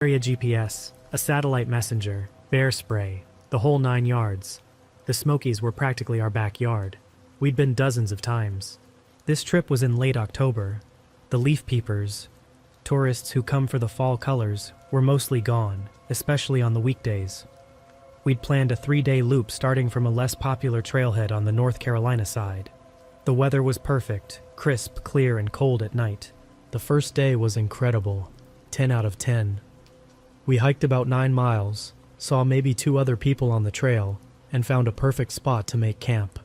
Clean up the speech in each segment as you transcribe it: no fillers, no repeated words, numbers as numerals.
Area GPS, a satellite messenger, bear spray, the whole 9 yards. The Smokies were practically our backyard. We'd been dozens of times. This trip was in late October. The leaf peepers, tourists who come for the fall colors, were mostly gone, especially on the weekdays. We'd planned a 3-day loop starting from a less popular trailhead on the North Carolina side. The weather was perfect, crisp, clear, and cold at night. The first day was incredible, 10 out of 10. We hiked about 9 miles, saw maybe 2 other people on the trail, and found a perfect spot to make camp.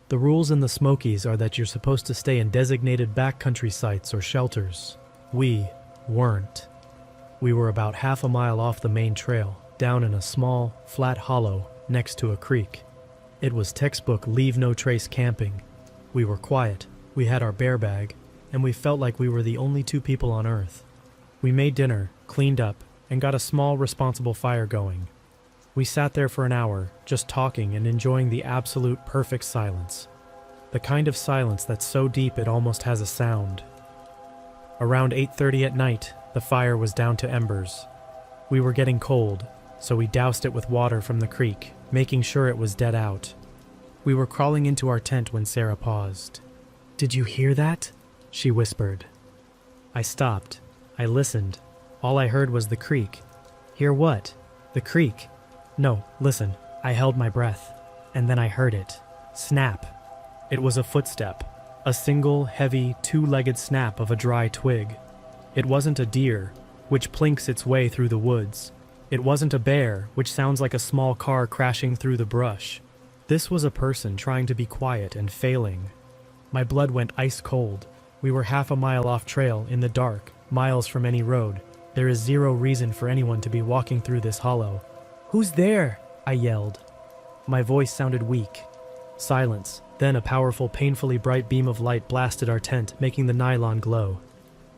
The rules in the Smokies are that you're supposed to stay in designated backcountry sites or shelters. We weren't. We were about half a mile off the main trail, down in a small, flat hollow next to a creek. It was textbook leave no trace camping. We were quiet, we had our bear bag, and we felt like we were the only 2 people on Earth. We made dinner, cleaned up, and got a small, responsible fire going. We sat there for an hour, just talking and enjoying the absolute perfect silence. The kind of silence that's so deep it almost has a sound. Around 8:30 at night, the fire was down to embers. We were getting cold, so we doused it with water from the creek, making sure it was dead out. We were crawling into our tent when Sarah paused. "Did you hear that?" she whispered. I stopped. I listened. All I heard was the creek. Hear what? The creek. No, listen. I held my breath, and then I heard it. Snap. It was a footstep. A single, heavy, 2-legged snap of a dry twig. It wasn't a deer, which plinks its way through the woods. It wasn't a bear, which sounds like a small car crashing through the brush. This was a person trying to be quiet and failing. My blood went ice cold. We were half a mile off trail, in the dark, miles from any road. There is zero reason for anyone to be walking through this hollow. "Who's there?" I yelled. My voice sounded weak. Silence. Then a powerful, painfully bright beam of light blasted our tent, making the nylon glow.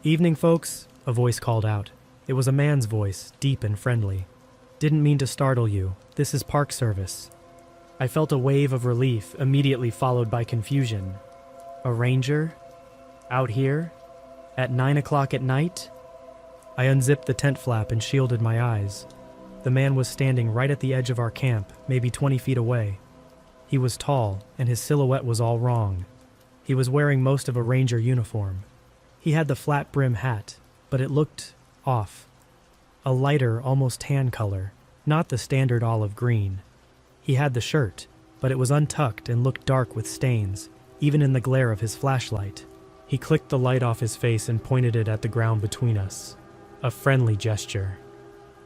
"Evening, folks," a voice called out. It was a man's voice, deep and friendly. "Didn't mean to startle you. This is Park Service." I felt a wave of relief, immediately followed by confusion. A ranger? Out here? At 9 o'clock at night? I unzipped the tent flap and shielded my eyes. The man was standing right at the edge of our camp, maybe 20 feet away. He was tall, and his silhouette was all wrong. He was wearing most of a ranger uniform. He had the flat brim hat, but it looked off. A lighter, almost tan color, not the standard olive green. He had the shirt, but it was untucked and looked dark with stains, even in the glare of his flashlight. He clicked the light off his face and pointed it at the ground between us. A friendly gesture.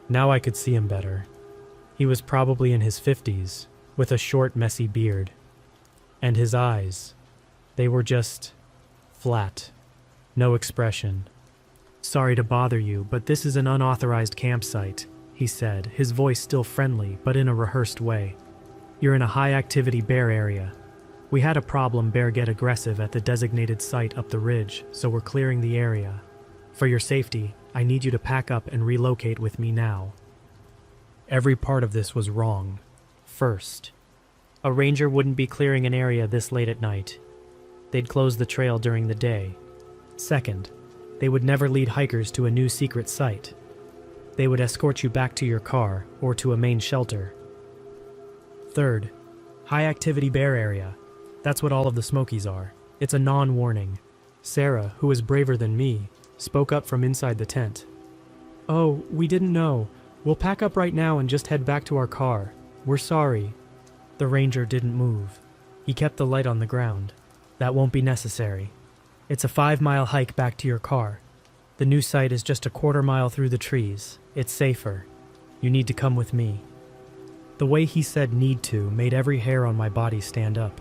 Now I could see him better. He was probably in his 50s, with a short, messy beard. And his eyes, they were just flat. No expression. "Sorry to bother you, but this is an unauthorized campsite," he said, his voice still friendly, but in a rehearsed way. "You're in a high-activity bear area. We had a problem bear get aggressive at the designated site up the ridge, so we're clearing the area. For your safety, I need you to pack up and relocate with me now." Every part of this was wrong. First, a ranger wouldn't be clearing an area this late at night. They'd close the trail during the day. Second, they would never lead hikers to a new secret site. They would escort you back to your car or to a main shelter. Third, high-activity bear area. That's what all of the Smokies are. It's a non-warning. Sarah, who is braver than me, spoke up from inside the tent. "Oh, we didn't know. We'll pack up right now and just head back to our car. We're sorry." The ranger didn't move. He kept the light on the ground. "That won't be necessary. It's a 5-mile hike back to your car. The new site is just a 1/4 mile through the trees. It's safer. You need to come with me." The way he said "need to" made every hair on my body stand up.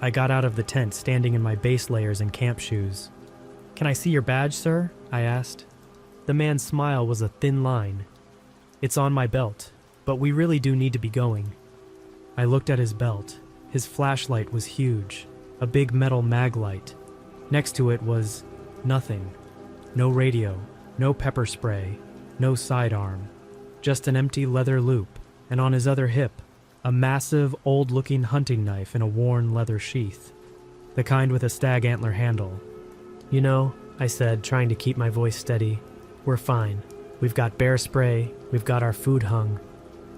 I got out of the tent, standing in my base layers and camp shoes. "Can I see your badge, sir?" I asked. The man's smile was a thin line. "It's on my belt, but we really do need to be going." I looked at his belt. His flashlight was huge, a big metal mag light. Next to it was nothing. No radio, no pepper spray, no sidearm. Just an empty leather loop, and on his other hip, a massive, old-looking hunting knife in a worn leather sheath. The kind with a stag antler handle. "You know," I said, trying to keep my voice steady, "we're fine. We've got bear spray, we've got our food hung.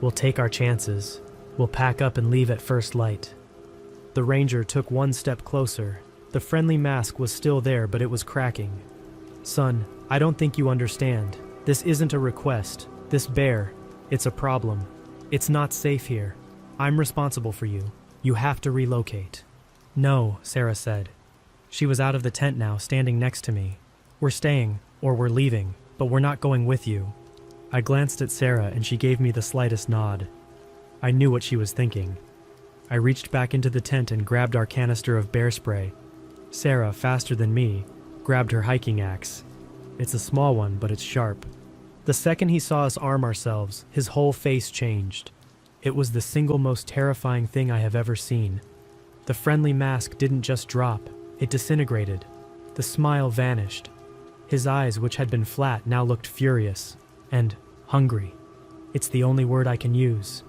We'll take our chances. We'll pack up and leave at first light. The ranger took one step closer. The friendly mask was still there, but it was cracking. Son, I don't think you understand. This isn't a request. This bear, it's a problem. It's not safe here. I'm responsible for you. You have to relocate. No, Sarah said. She was out of the tent now, standing next to me. We're staying, or we're leaving, but we're not going with you. I glanced at Sarah and she gave me the slightest nod. I knew what she was thinking. I reached back into the tent and grabbed our canister of bear spray. Sarah, faster than me, grabbed her hiking axe. It's a small one, but it's sharp. The second he saw us arm ourselves, his whole face changed. It was the single most terrifying thing I have ever seen. The friendly mask didn't just drop, it disintegrated. The smile vanished. His eyes, which had been flat, now looked furious and hungry. It's the only word I can use.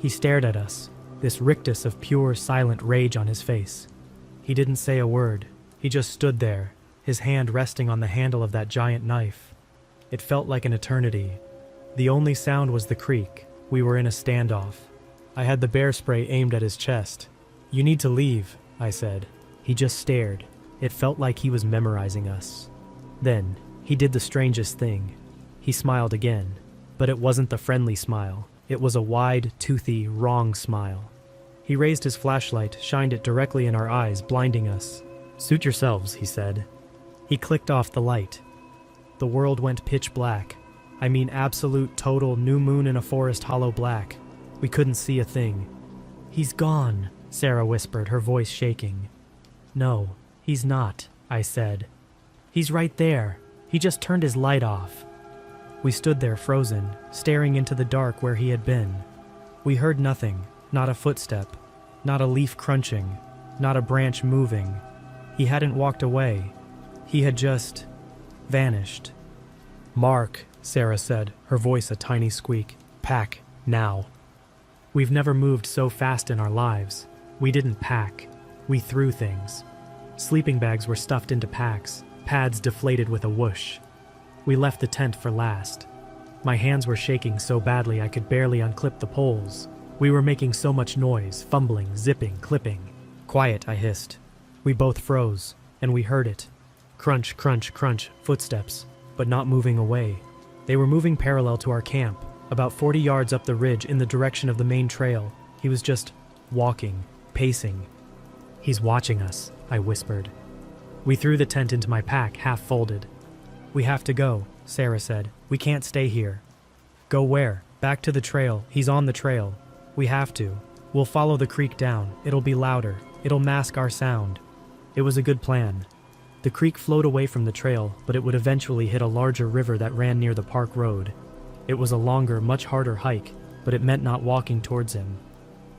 He stared at us, this rictus of pure, silent rage on his face. He didn't say a word. He just stood there, his hand resting on the handle of that giant knife. It felt like an eternity. The only sound was the creak. We were in a standoff. I had the bear spray aimed at his chest. "You need to leave," I said. He just stared. It felt like he was memorizing us. Then, he did the strangest thing. He smiled again, but it wasn't the friendly smile. It was a wide, toothy, wrong smile. He raised his flashlight, shined it directly in our eyes, blinding us. "Suit yourselves," he said. He clicked off the light. The world went pitch black. I mean absolute, total, new moon in a forest hollow black. We couldn't see a thing. "He's gone," Sarah whispered, her voice shaking. "No, he's not," I said. "He's right there. He just turned his light off." We stood there frozen, staring into the dark where he had been. We heard nothing, not a footstep, not a leaf crunching, not a branch moving. He hadn't walked away. He had just vanished. "Mark," Sarah said, her voice a tiny squeak. "Pack, now." We've never moved so fast in our lives. We didn't pack. We threw things. Sleeping bags were stuffed into packs, pads deflated with a whoosh. We left the tent for last. My hands were shaking so badly I could barely unclip the poles. We were making so much noise, fumbling, zipping, clipping. "Quiet," I hissed. We both froze, and we heard it. Crunch, crunch, crunch, footsteps, but not moving away. They were moving parallel to our camp, about 40 yards up the ridge in the direction of the main trail. He was just walking, pacing. "He's watching us," I whispered. We threw the tent into my pack, half folded. "We have to go," Sarah said. "We can't stay here." "Go where?" "Back to the trail. He's on the trail. We have to. We'll follow the creek down. It'll be louder. It'll mask our sound." It was a good plan. The creek flowed away from the trail, but it would eventually hit a larger river that ran near the park road. It was a longer, much harder hike, but it meant not walking towards him.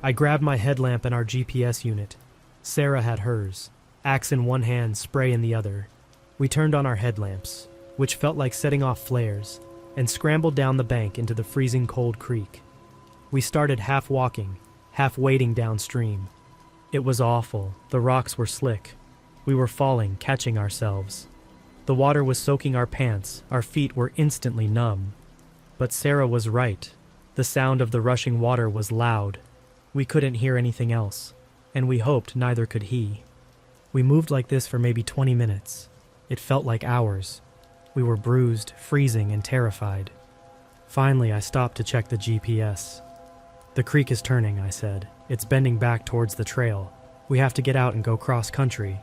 I grabbed my headlamp and our GPS unit. Sarah had hers, axe in one hand, spray in the other. We turned on our headlamps, which felt like setting off flares, and scrambled down the bank into the freezing cold creek. We started half walking, half wading downstream. It was awful. The rocks were slick. We were falling, catching ourselves. The water was soaking our pants. Our feet were instantly numb. But Sarah was right. The sound of the rushing water was loud. We couldn't hear anything else, and we hoped neither could he. We moved like this for maybe 20 minutes. It felt like hours. We were bruised, freezing, and terrified. Finally, I stopped to check the GPS. "The creek is turning," I said. "It's bending back towards the trail. We have to get out and go cross-country."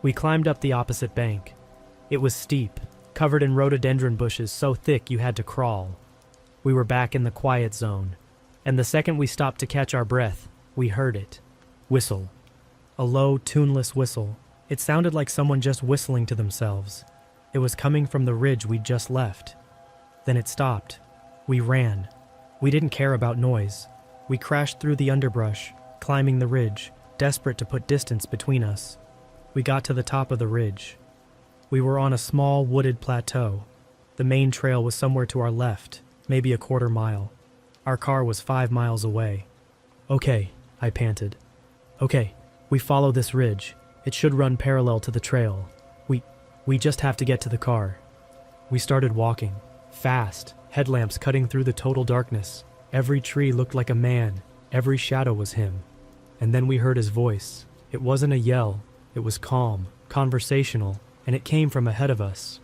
We climbed up the opposite bank. It was steep, covered in rhododendron bushes so thick you had to crawl. We were back in the quiet zone, and the second we stopped to catch our breath, we heard it. Whistle. A low, tuneless whistle. It sounded like someone just whistling to themselves. It was coming from the ridge we'd just left. Then it stopped. We ran. We didn't care about noise. We crashed through the underbrush, climbing the ridge, desperate to put distance between us. We got to the top of the ridge. We were on a small, wooded plateau. The main trail was somewhere to our left, maybe a quarter mile. Our car was 5 miles away. "Okay," I panted. "Okay, we follow this ridge. It should run parallel to the trail. We just have to get to the car." We started walking, Fast, headlamps cutting through the total darkness. Every tree looked like a man. Every shadow was him. And then we heard his voice. It wasn't a yell. It was calm, conversational, and it came from ahead of us.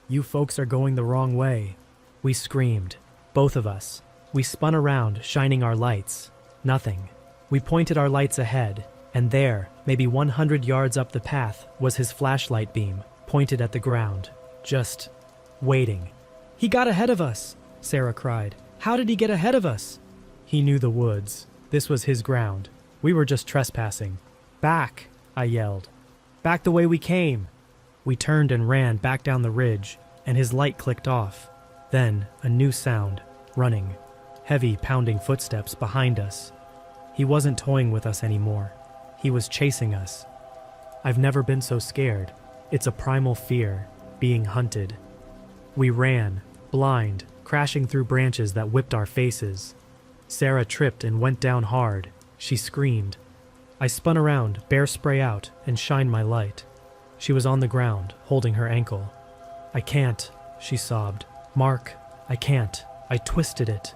"You folks are going the wrong way." We screamed. Both of us. We spun around, shining our lights. Nothing. We pointed our lights ahead, and there, maybe 100 yards up the path, was his flashlight beam, pointed at the ground. Just waiting. "He got ahead of us," Sarah cried. "How did he get ahead of us?" He knew the woods. This was his ground. We were just trespassing. "Back," I yelled. "Back the way we came." We turned and ran back down the ridge, and his light clicked off. Then, a new sound. Running. Heavy, pounding footsteps behind us. He wasn't toying with us anymore. He was chasing us. I've never been so scared. It's a primal fear, being hunted. We ran, blind, crashing through branches that whipped our faces. Sarah tripped and went down hard. She screamed. I spun around, bear spray out, and shined my light. She was on the ground, holding her ankle. "I can't," she sobbed. "Mark, I can't. I twisted it."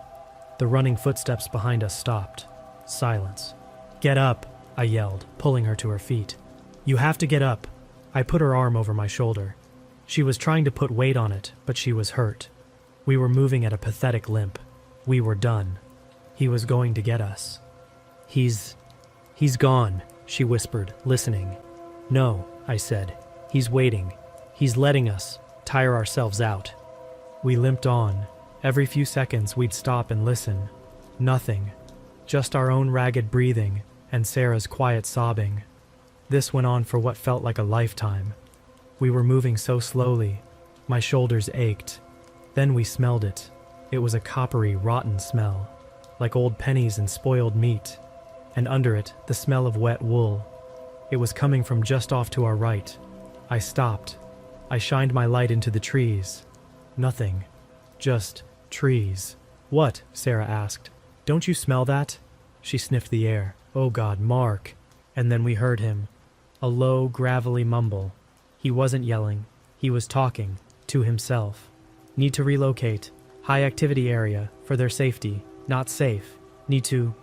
The running footsteps behind us stopped. Silence. "Get up," I yelled, pulling her to her feet. "You have to get up." I put her arm over my shoulder. She was trying to put weight on it, but she was hurt. We were moving at a pathetic limp. We were done. He was going to get us. He's gone," she whispered, listening. "No," I said. "He's waiting. He's letting us tire ourselves out." We limped on. Every few seconds we'd stop and listen. Nothing. Just our own ragged breathing and Sarah's quiet sobbing. This went on for what felt like a lifetime. We were moving so slowly. My shoulders ached. Then we smelled it. It was a coppery, rotten smell, like old pennies and spoiled meat. And under it, the smell of wet wool. It was coming from just off to our right. I stopped. I shined my light into the trees. Nothing. Just trees. "What?" Sarah asked. "Don't you smell that?" She sniffed the air. "Oh God, Mark." And then we heard him. A low, gravelly mumble. He wasn't yelling. He was talking. To himself. "Need to relocate. High activity area. For their safety. Not safe. Need to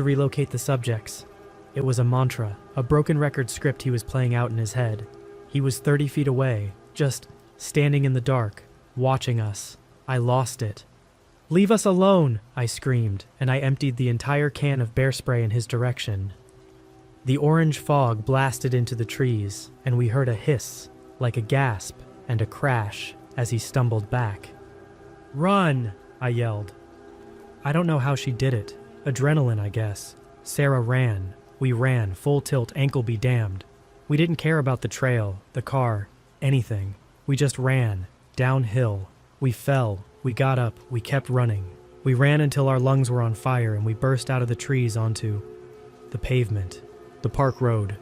relocate the subjects." It was a mantra, a broken record script he was playing out in his head. He was 30 feet away, just standing in the dark, watching us. I lost it. "Leave us alone," I screamed, and I emptied the entire can of bear spray in his direction. The orange fog blasted into the trees, and we heard a hiss, like a gasp, and a crash as he stumbled back. "Run!" I yelled. I don't know how she did it. Adrenaline, I guess. Sarah ran. We ran, full tilt, ankle be damned. We didn't care about the trail, the car, anything. We just ran, downhill. We fell, we got up, we kept running. We ran until our lungs were on fire and we burst out of the trees onto the pavement, the park road.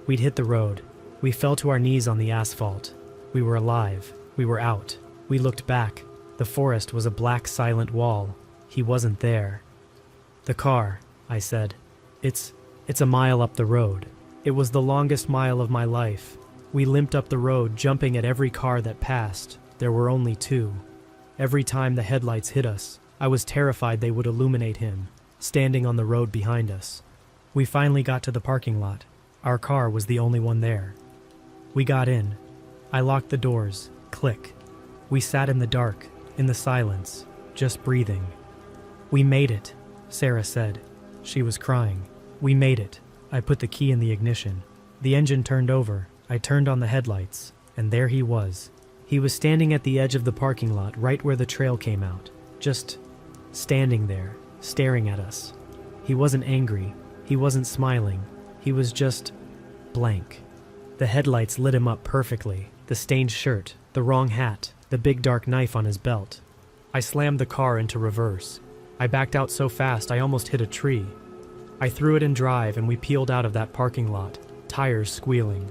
We'd hit the road. We fell to our knees on the asphalt. We were alive. We were out. We looked back. The forest was a black, silent wall. He wasn't there. "The car," I said. It's a mile up the road. It was the longest mile of my life. We limped up the road, jumping at every car that passed. There were only two. Every time the headlights hit us, I was terrified they would illuminate him, standing on the road behind us. We finally got to the parking lot. Our car was the only one there. We got in. I locked the doors. Click. We sat in the dark, in the silence, just breathing. "We made it," Sarah said. She was crying. "We made it." I put the key in the ignition. The engine turned over. I turned on the headlights, and there he was. He was standing at the edge of the parking lot, right where the trail came out. Just standing there, staring at us. He wasn't angry. He wasn't smiling. He was just blank. The headlights lit him up perfectly. The stained shirt, the wrong hat, the big dark knife on his belt. I slammed the car into reverse. I backed out so fast I almost hit a tree. I threw it in drive and we peeled out of that parking lot, tires squealing.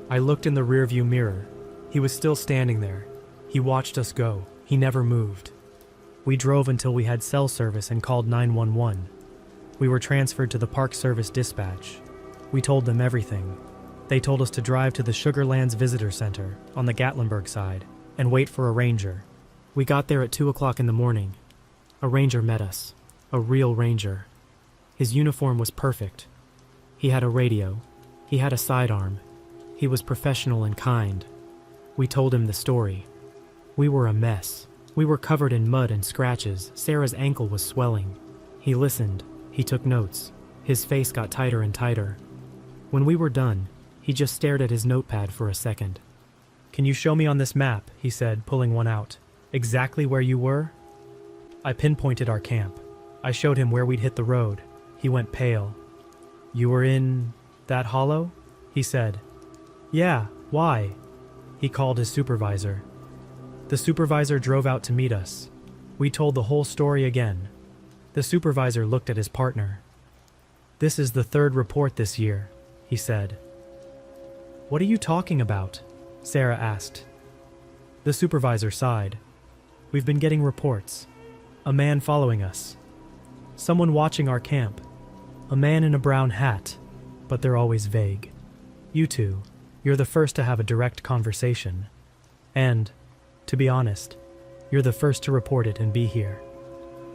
I looked in the rearview mirror. He was still standing there. He watched us go. He never moved. We drove until we had cell service and called 911. We were transferred to the Park Service dispatch. We told them everything. They told us to drive to the Sugarlands Visitor Center on the Gatlinburg side and wait for a ranger. We got there at 2 o'clock in the morning. A ranger met us. A real ranger. His uniform was perfect. He had a radio. He had a sidearm. He was professional and kind. We told him the story. We were a mess. We were covered in mud and scratches. Sarah's ankle was swelling. He listened. He took notes. His face got tighter and tighter. When we were done, he just stared at his notepad for a second. "Can you show me on this map?" he said, pulling one out. "Exactly where you were?" I pinpointed our camp. I showed him where we'd hit the road. He went pale. "You were in that hollow?" he said. "Yeah, why?" He called his supervisor. The supervisor drove out to meet us. We told the whole story again. The supervisor looked at his partner. "This is the third report this year," he said. "What are you talking about?" Sarah asked. The supervisor sighed. "We've been getting reports. A man following us. Someone watching our camp. A man in a brown hat, but they're always vague. You two, you're the first to have a direct conversation. And, to be honest, you're the first to report it and be here."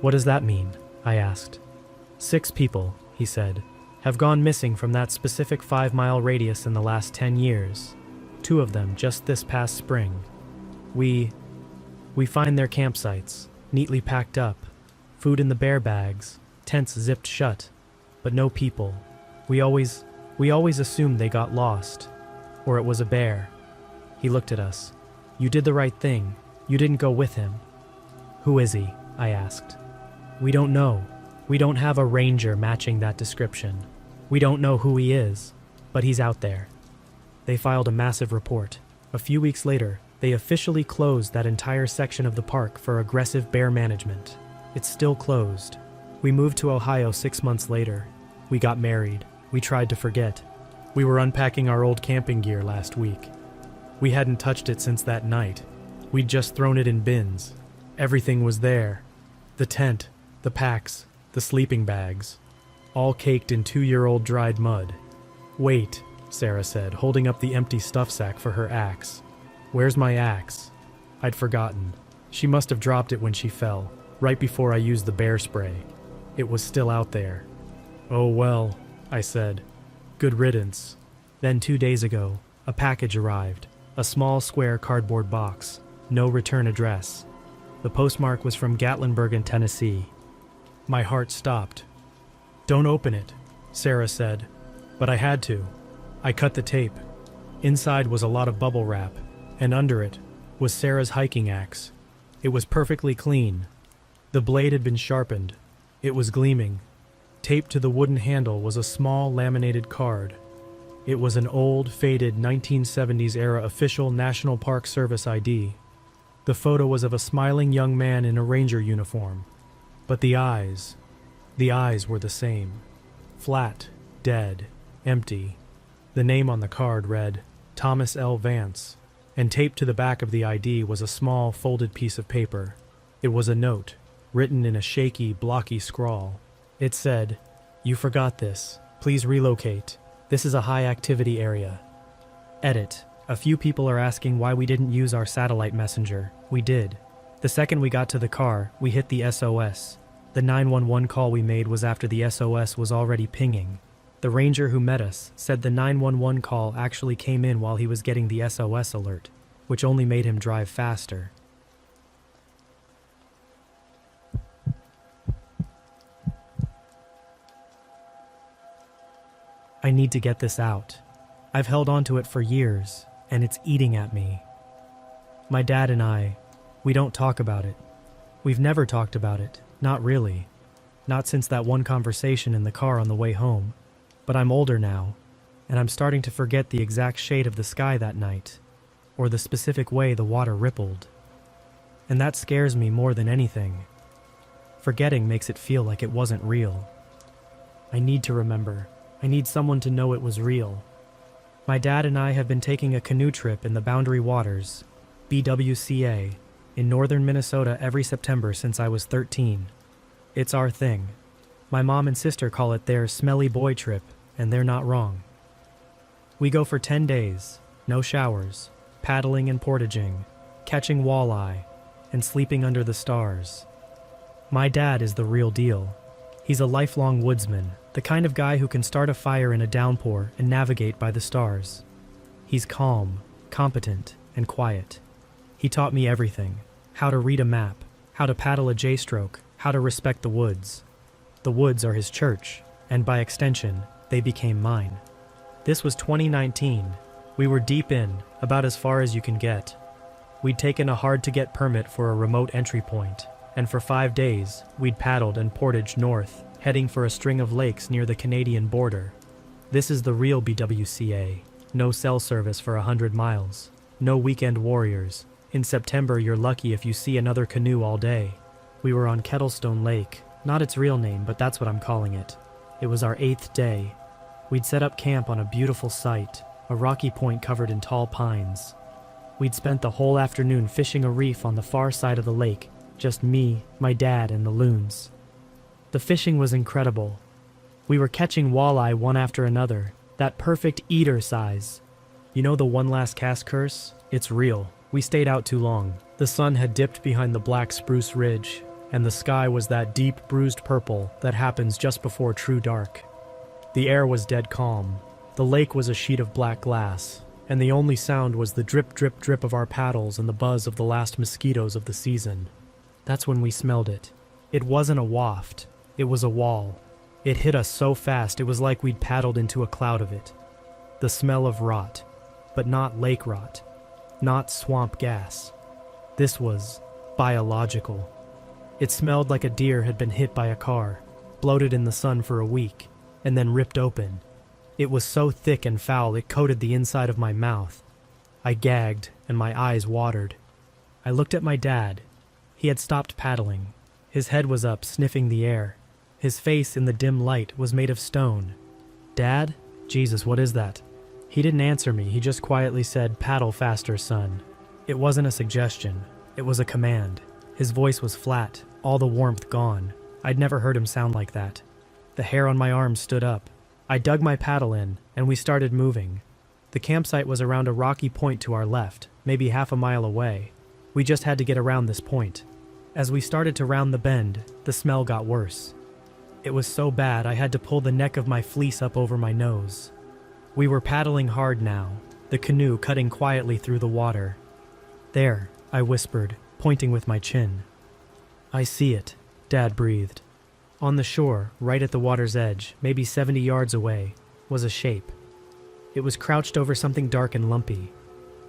"What does that mean?" I asked. 6 people, he said, have gone missing from that specific 5-mile radius in the last 10 years. 2 of them just this past spring. We find their campsites, neatly packed up, food in the bear bags, tents zipped shut, but no people. We always assumed they got lost, or it was a bear." He looked at us. "You did the right thing. You didn't go with him." "Who is he?" I asked. "We don't know. We don't have a ranger matching that description. We don't know who he is, but he's out there." They filed a massive report. A few weeks later, they officially closed that entire section of the park for aggressive bear management. It's still closed. We moved to Ohio 6 months later. We got married. We tried to forget. We were unpacking our old camping gear last week. We hadn't touched it since that night. We'd just thrown it in bins. Everything was there. The tent, the packs, the sleeping bags, all caked in 2-year-old dried mud. "Wait," Sarah said, holding up the empty stuff sack for her axe. "Where's my axe?" I'd forgotten. She must have dropped it when she fell, right before I used the bear spray. It was still out there. "Oh well," I said. "Good riddance." Then 2 days ago, a package arrived. A small square cardboard box. No return address. The postmark was from Gatlinburg in Tennessee. My heart stopped. "Don't open it," Sarah said. But I had to. I cut the tape. Inside was a lot of bubble wrap, and under it was Sarah's hiking axe. It was perfectly clean. The blade had been sharpened. It was gleaming. Taped to the wooden handle was a small laminated card. It was an old, faded 1970s-era official National Park Service ID. The photo was of a smiling young man in a ranger uniform. But the eyes were the same. Flat, dead, empty. The name on the card read, Thomas L. Vance, and taped to the back of the ID was a small, folded piece of paper. It was a note, written in a shaky, blocky scrawl. It said, "You forgot this. Please relocate. This is a high-activity area." Edit. A few people are asking why we didn't use our satellite messenger. We did. The second we got to the car, we hit the SOS. The 911 call we made was after the SOS was already pinging. The ranger who met us said the 911 call actually came in while he was getting the SOS alert, which only made him drive faster. I need to get this out. I've held on to it for years, and it's eating at me. My dad and I, we don't talk about it. We've never talked about it, not really. Not since that one conversation in the car on the way home. But I'm older now, and I'm starting to forget the exact shade of the sky that night, or the specific way the water rippled. And that scares me more than anything. Forgetting makes it feel like it wasn't real. I need to remember. I need someone to know it was real. My dad and I have been taking a canoe trip in the Boundary Waters, BWCA, in northern Minnesota every September since I was 13. It's our thing. My mom and sister call it their smelly boy trip, and they're not wrong. We go for 10 days, no showers, paddling and portaging, catching walleye, and sleeping under the stars. My dad is the real deal. He's a lifelong woodsman, the kind of guy who can start a fire in a downpour and navigate by the stars. He's calm, competent, and quiet. He taught me everything: how to read a map, how to paddle a J-stroke, how to respect the woods. The woods are his church, and by extension, they became mine. This was 2019. We were deep in, about as far as you can get. We'd taken a hard-to-get permit for a remote entry point, and for 5 days, we'd paddled and portaged north, heading for a string of lakes near the Canadian border. This is the real BWCA. No cell service for 100 miles. No weekend warriors. In September, you're lucky if you see another canoe all day. We were on Kettlestone Lake. Not its real name, but that's what I'm calling it. It was our 8th day. We'd set up camp on a beautiful site, a rocky point covered in tall pines. We'd spent the whole afternoon fishing a reef on the far side of the lake, just me, my dad, and the loons. The fishing was incredible. We were catching walleye one after another, that perfect eater size. You know the one last cast curse? It's real. We stayed out too long. The sun had dipped behind the black spruce ridge, and the sky was that deep, bruised purple that happens just before true dark. The air was dead calm. The lake was a sheet of black glass, and the only sound was the drip, drip, drip of our paddles and the buzz of the last mosquitoes of the season. That's when we smelled it. It wasn't a waft. It was a wall. It hit us so fast it was like we'd paddled into a cloud of it. The smell of rot, but not lake rot, not swamp gas. This was biological. It smelled like a deer had been hit by a car, bloated in the sun for a week, and then ripped open. It was so thick and foul it coated the inside of my mouth. I gagged, and my eyes watered. I looked at my dad. He had stopped paddling. His head was up, sniffing the air. His face in the dim light was made of stone. "Dad? Jesus, what is that?" He didn't answer me. He just quietly said, "Paddle faster, son." It wasn't a suggestion. It was a command. His voice was flat, all the warmth gone. I'd never heard him sound like that. The hair on my arms stood up. I dug my paddle in, and we started moving. The campsite was around a rocky point to our left, maybe half a mile away. We just had to get around this point. As we started to round the bend, the smell got worse. It was so bad I had to pull the neck of my fleece up over my nose. We were paddling hard now, the canoe cutting quietly through the water. "There," I whispered, pointing with my chin. "I see it," Dad breathed. On the shore, right at the water's edge, maybe 70 yards away, was a shape. It was crouched over something dark and lumpy.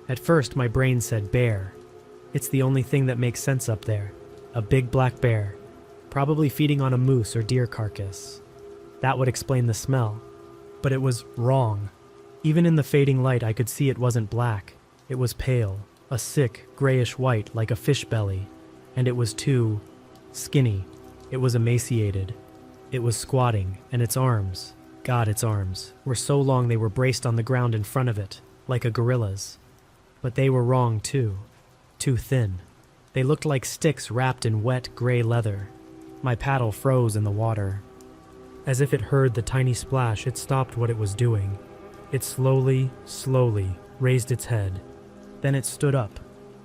At first, my brain said bear. It's the only thing that makes sense up there. A big black bear, probably feeding on a moose or deer carcass. That would explain the smell. But it was wrong. Even in the fading light, I could see it wasn't black. It was pale, a sick, grayish white like a fish belly. And it was too skinny. It was emaciated. It was squatting, and its arms, God, its arms, were so long they were braced on the ground in front of it, like a gorilla's. But they were wrong too. Too thin. They looked like sticks wrapped in wet, gray leather. My paddle froze in the water. As if it heard the tiny splash, it stopped what it was doing. It slowly, slowly raised its head. Then it stood up.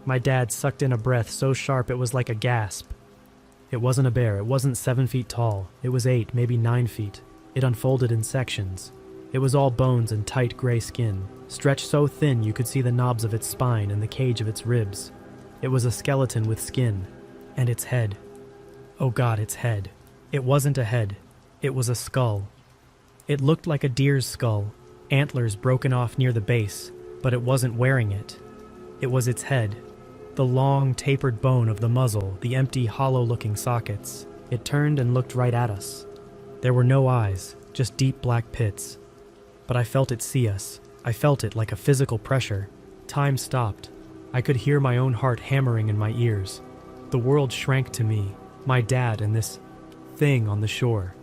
My dad sucked in a breath so sharp it was like a gasp. It wasn't a bear. It wasn't 7 feet tall. It was 8, maybe 9 feet. It unfolded in sections. It was all bones and tight gray skin, stretched so thin you could see the knobs of its spine and the cage of its ribs. It was a skeleton with skin. And its head. Oh God, its head. It wasn't a head. It was a skull. It looked like a deer's skull, antlers broken off near the base, but it wasn't wearing it. It was its head. The long, tapered bone of the muzzle, the empty, hollow-looking sockets. It turned and looked right at us. There were no eyes, just deep black pits. But I felt it see us. I felt it like a physical pressure. Time stopped. I could hear my own heart hammering in my ears. The world shrank to me, my dad and this thing on the shore.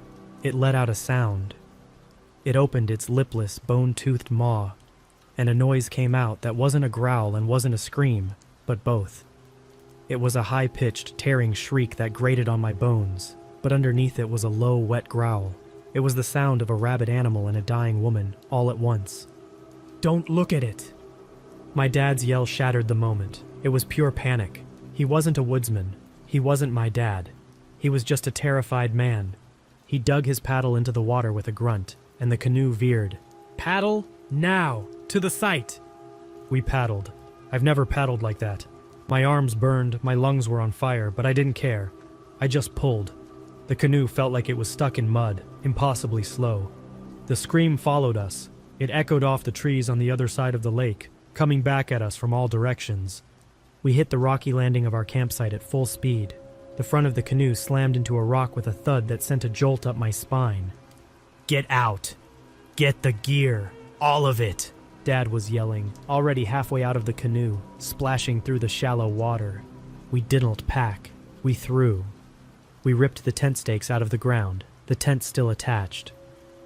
It let out a sound. It opened its lipless, bone-toothed maw, and a noise came out that wasn't a growl and wasn't a scream, but both. It was a high-pitched, tearing shriek that grated on my bones, but underneath it was a low, wet growl. It was the sound of a rabid animal and a dying woman, all at once. "Don't look at it!" My dad's yell shattered the moment. It was pure panic. He wasn't a woodsman. He wasn't my dad. He was just a terrified man. He dug his paddle into the water with a grunt, and the canoe veered. "Paddle now! To the site!" We paddled. I've never paddled like that. My arms burned, my lungs were on fire, but I didn't care. I just pulled. The canoe felt like it was stuck in mud, impossibly slow. The scream followed us. It echoed off the trees on the other side of the lake, coming back at us from all directions. We hit the rocky landing of our campsite at full speed. The front of the canoe slammed into a rock with a thud that sent a jolt up my spine. "Get out! Get the gear! All of it!" Dad was yelling, already halfway out of the canoe, splashing through the shallow water. We didn't pack. We threw. We ripped the tent stakes out of the ground, the tent still attached.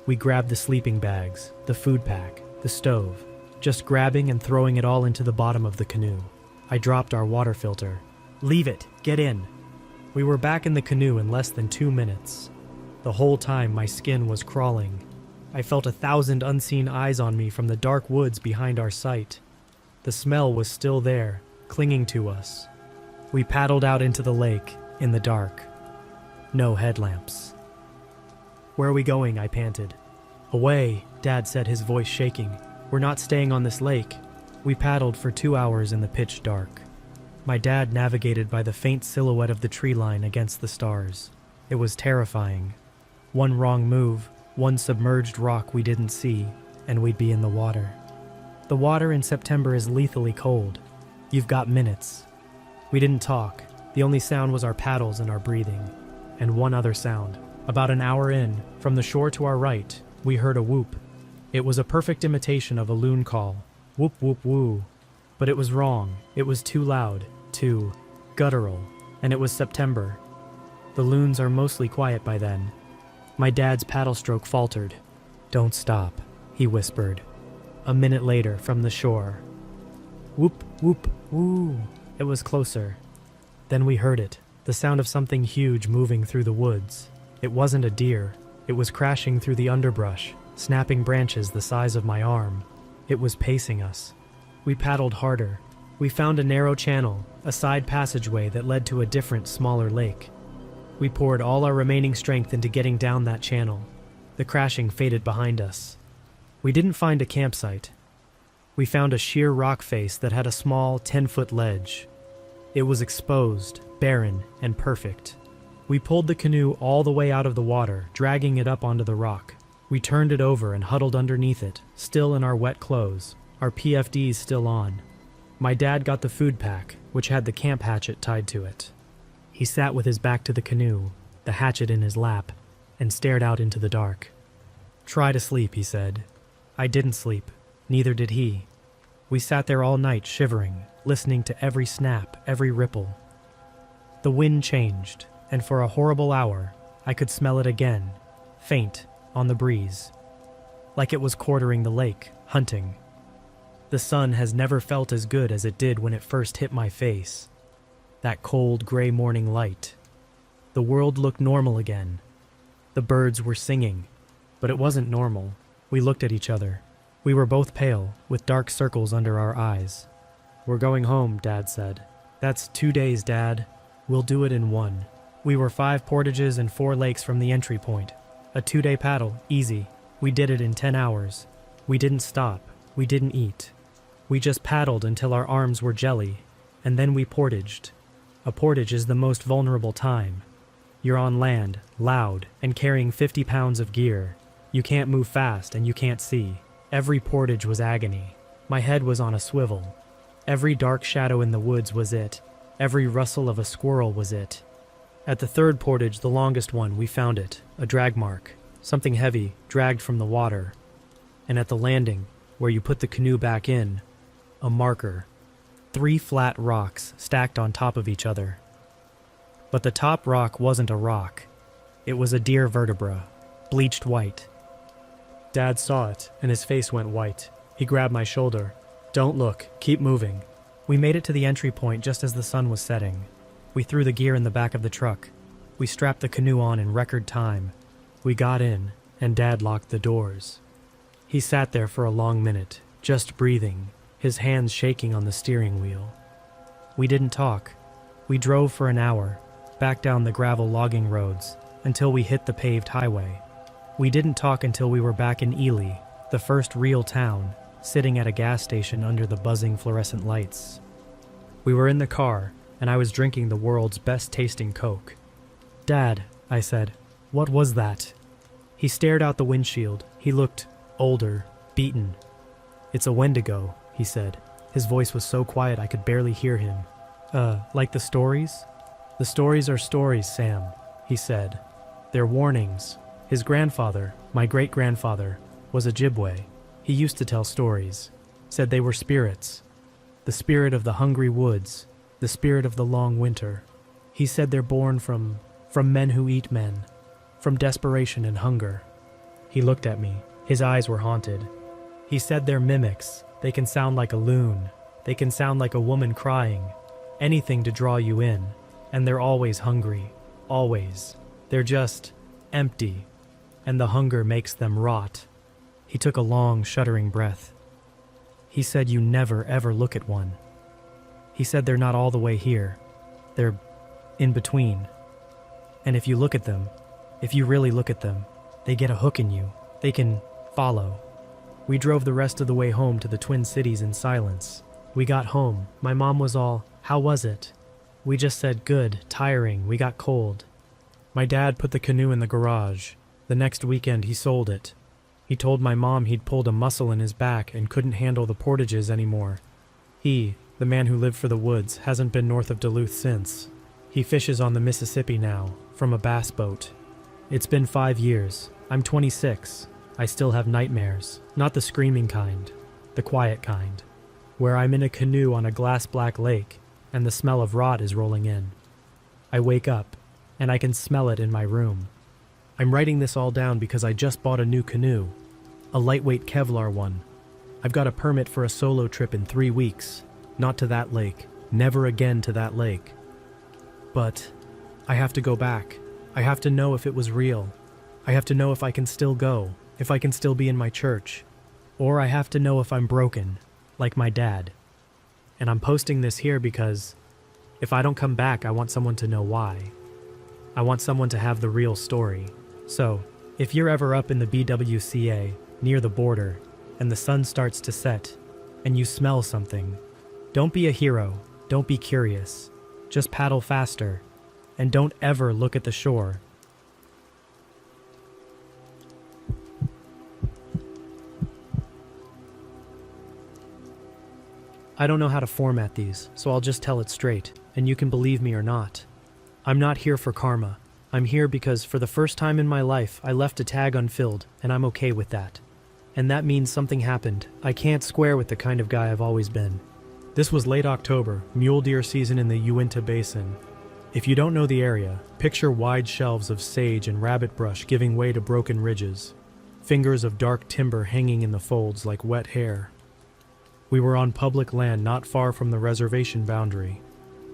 We grabbed the sleeping bags, the food pack, the stove, just grabbing and throwing it all into the bottom of the canoe. I dropped our water filter. "Leave it! Get in!" We were back in the canoe in less than 2 minutes. The whole time my skin was crawling. I felt 1,000 unseen eyes on me from the dark woods behind our site. The smell was still there, clinging to us. We paddled out into the lake, in the dark. No headlamps. "Where are we going?" I panted. "Away," Dad said, his voice shaking. "We're not staying on this lake." We paddled for 2 hours in the pitch dark. My dad navigated by the faint silhouette of the tree line against the stars. It was terrifying. One wrong move, one submerged rock we didn't see, and we'd be in the water. The water in September is lethally cold. You've got minutes. We didn't talk. The only sound was our paddles and our breathing. And one other sound. About an hour in, from the shore to our right, we heard a whoop. It was a perfect imitation of a loon call. Whoop whoop woo. But it was wrong. It was too loud, too guttural, and it was September. The loons are mostly quiet by then. My dad's paddle stroke faltered. "Don't stop," he whispered. A minute later, from the shore. Whoop, whoop, woo. It was closer. Then we heard it, the sound of something huge moving through the woods. It wasn't a deer. It was crashing through the underbrush, snapping branches the size of my arm. It was pacing us. We paddled harder. We found a narrow channel, a side passageway that led to a different, smaller lake. We poured all our remaining strength into getting down that channel. The crashing faded behind us. We didn't find a campsite. We found a sheer rock face that had a small 10-foot ledge. It was exposed, barren, and perfect. We pulled the canoe all the way out of the water, dragging it up onto the rock. We turned it over and huddled underneath it, still in our wet clothes, our PFDs still on. My dad got the food pack, which had the camp hatchet tied to it. He sat with his back to the canoe, the hatchet in his lap, and stared out into the dark. "Try to sleep," he said. I didn't sleep. Neither did he. We sat there all night shivering, listening to every snap, every ripple. The wind changed, and for a horrible hour, I could smell it again, faint, on the breeze. Like it was quartering the lake, hunting. The sun has never felt as good as it did when it first hit my face. That cold, gray morning light. The world looked normal again. The birds were singing, but it wasn't normal. We looked at each other. We were both pale, with dark circles under our eyes. "We're going home," Dad said. "That's 2 days, Dad. We'll do it in 1. We were 5 portages and 4 lakes from the entry point. A 2-day paddle, easy. We did it in 10 hours. We didn't stop. We didn't eat. We just paddled until our arms were jelly, and then we portaged. A portage is the most vulnerable time. You're on land, loud, and carrying 50 pounds of gear. You can't move fast and you can't see. Every portage was agony. My head was on a swivel. Every dark shadow in the woods was it. Every rustle of a squirrel was it. At the 3rd portage, the longest one, we found it, a drag mark, something heavy, dragged from the water. And at the landing, where you put the canoe back in, a marker. 3 flat rocks stacked on top of each other. But the top rock wasn't a rock. It was a deer vertebra, bleached white. Dad saw it, and his face went white. He grabbed my shoulder. "Don't look, keep moving." We made it to the entry point just as the sun was setting. We threw the gear in the back of the truck. We strapped the canoe on in record time. We got in, and Dad locked the doors. He sat there for a long minute, just breathing, his hands shaking on the steering wheel. We didn't talk. We drove for an hour, back down the gravel logging roads, until we hit the paved highway. We didn't talk until we were back in Ely, the first real town, sitting at a gas station under the buzzing fluorescent lights. We were in the car, and I was drinking the world's best tasting Coke. "Dad," I said, "what was that?" He stared out the windshield. He looked older, beaten. "It's a Wendigo," he said. His voice was so quiet I could barely hear him. Like the stories?" "The stories are stories, Sam," he said. "They're warnings. His grandfather, my great-grandfather, was a Ojibwe. He used to tell stories. Said they were spirits. The spirit of the hungry woods, the spirit of the long winter. He said they're born from men who eat men, from desperation and hunger." He looked at me. His eyes were haunted. He said they're mimics. They can sound like a loon. They can sound like a woman crying. Anything to draw you in. And they're always hungry. Always. They're just empty. And the hunger makes them rot. He took a long, shuddering breath. He said you never, ever look at one. He said they're not all the way here. They're in between. And if you look at them, if you really look at them, they get a hook in you. They can follow. We drove the rest of the way home to the Twin Cities in silence. We got home. My mom was all, "How was it?" We just said, "Good, tiring, we got cold." My dad put the canoe in the garage. The next weekend he sold it. He told my mom he'd pulled a muscle in his back and couldn't handle the portages anymore. He, the man who lived for the woods, hasn't been north of Duluth since. He fishes on the Mississippi now, from a bass boat. It's been 5 years. I'm 26. I still have nightmares. Not the screaming kind, the quiet kind, where I'm in a canoe on a glass-black lake and the smell of rot is rolling in. I wake up, and I can smell it in my room. I'm writing this all down because I just bought a new canoe, a lightweight Kevlar one. I've got a permit for a solo trip in 3 weeks. Not to that lake. Never again to that lake. But I have to go back. I have to know if it was real. I have to know if I can still go, if I can still be in my church. Or I have to know if I'm broken, like my dad. And I'm posting this here because if I don't come back, I want someone to know why. I want someone to have the real story. So, if you're ever up in the BWCA, near the border, and the sun starts to set, and you smell something, don't be a hero, don't be curious. Just paddle faster, and don't ever look at the shore. I don't know how to format these, so I'll just tell it straight, and you can believe me or not. I'm not here for karma. I'm here because for the first time in my life, I left a tag unfilled, and I'm okay with that. And that means something happened. I can't square with the kind of guy I've always been. This was late October, mule deer season in the Uinta Basin. If you don't know the area, picture wide shelves of sage and rabbit brush giving way to broken ridges. Fingers of dark timber hanging in the folds like wet hair. We were on public land not far from the reservation boundary.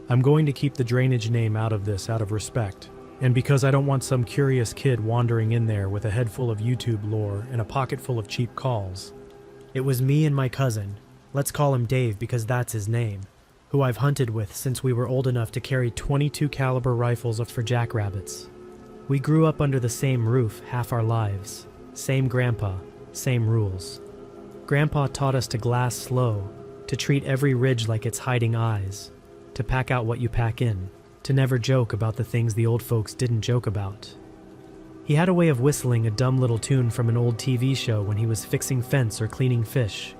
I'm going to keep the drainage name out of this out of respect, and because I don't want some curious kid wandering in there with a head full of YouTube lore and a pocket full of cheap calls. It was me and my cousin, let's call him Dave because that's his name, who I've hunted with since we were old enough to carry .22 caliber rifles for jackrabbits. We grew up under the same roof half our lives. Same grandpa, same rules. Grandpa taught us to glass slow, to treat every ridge like it's hiding eyes, to pack out what you pack in, to never joke about the things the old folks didn't joke about. He had a way of whistling a dumb little tune from an old TV show when he was fixing fence or cleaning fish.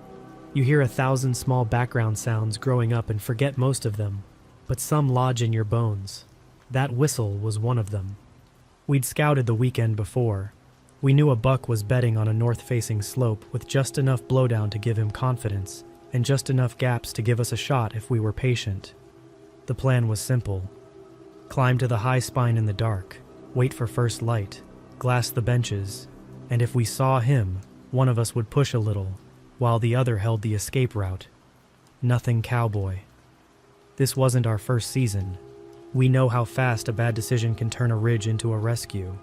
You hear 1,000 small background sounds growing up and forget most of them, but some lodge in your bones. That whistle was one of them. We'd scouted the weekend before. We knew a buck was bedding on a north-facing slope with just enough blowdown to give him confidence, and just enough gaps to give us a shot if we were patient. The plan was simple. Climb to the high spine in the dark, wait for first light, glass the benches, and if we saw him, one of us would push a little, while the other held the escape route. Nothing cowboy. This wasn't our first season. We know how fast a bad decision can turn a ridge into a rescue.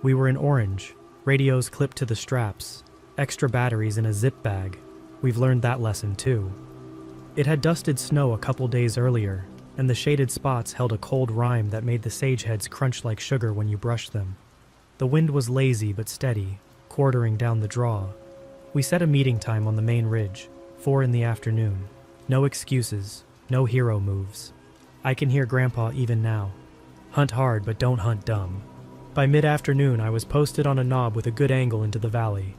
We were in Orange, radios clipped to the straps, extra batteries in a zip bag. We've learned that lesson too. It had dusted snow a couple days earlier, and the shaded spots held a cold rime that made the sage heads crunch like sugar when you brushed them. The wind was lazy but steady, quartering down the draw. We set a meeting time on the main ridge, 4 in the afternoon. No excuses, no hero moves. I can hear Grandpa even now. Hunt hard, but don't hunt dumb. By mid-afternoon, I was posted on a knob with a good angle into the valley.